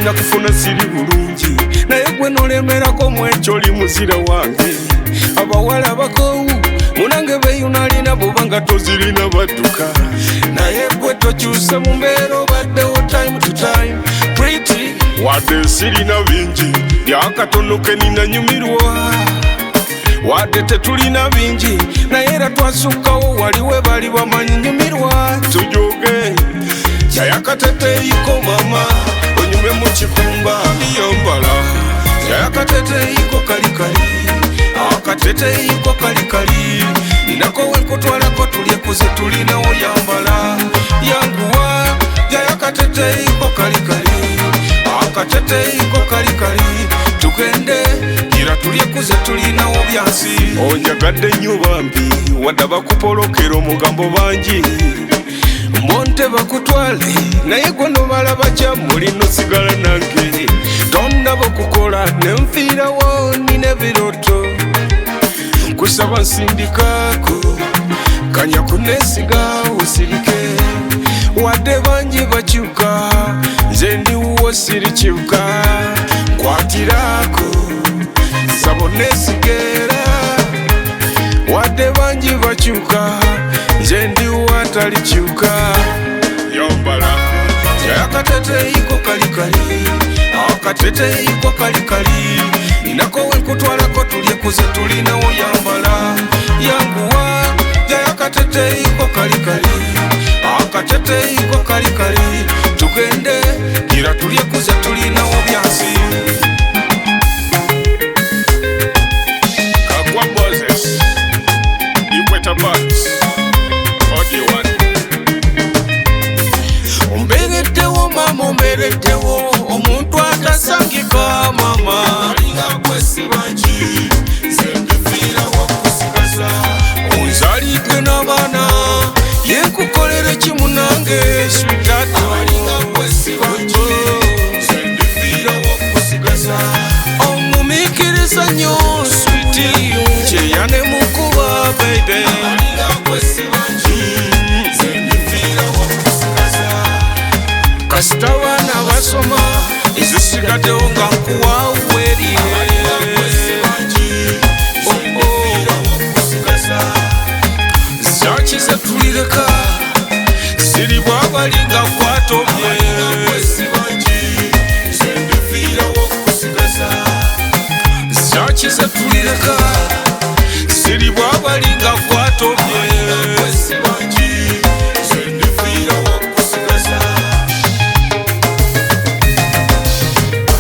nakufuna siri bulungi naye gwe nolemerako mwekyo oli muzira wange abawala bakowu munange beyunalina bobanga tozirina badduka naye gwe tokyuse mu mbeera obaddewo time to time pretty wadde sirina bingi byakatono ke ninanyumirwa wadde tetulina bingi naye era twasukkawo waliwe bali bamanyi nyumirwa tujoge yayakateteeyiko mama onyume mu kikumba niyombala yayakateteeyiko kalikali akateteeyiko kalikali ninako wenkutwalako tulyekuze tulinawo yambala yanguwa yayakateteeyiko kalikali akateteeyiko kalikali tugende gira tulyekuze tulinawo byansi onjagadde nnyo bambi wadde bakupolokera omugambo bangi mbonte bakutwale naye gwe nobalaba kyamulino sigala nange tondaba okukola nenfiirawo nina ebiroto nkusaba nsindikaako kanya kunesiga osirike wadde bangi bakyuka nze ndiwo sirikyuka kwatiraako sabo nesigera wadde bangi bakyuka nze ndiwo atalikyuka yombala yayakateteeyiko kalikali akateteeyiko kalikali ninako wenkutwalako tulyekuze tulinawo yambala yanguwa yayakateteeyiko kalikali akateteeyiko kalikali tugende gira tulyekuze tulinawo byansi Kaggwa Moses Ikweta Bucks ombereddewo mama ombereddewo omuntu atasangika mama alinga kwesibangi zembifiirawo kusigaza onzalidde n'abaana yenkukolere kimunange switato alinga kwesibangi zembifiirawo kusigaza omumikiriza nnyo switi kyeyane mukuba bebe alinga kwesibangi kasita abaana basoma ezisigaddewo nga nkuwaaweri zaki zetulireka siribwa abalinga kwatobye zaki zetulireka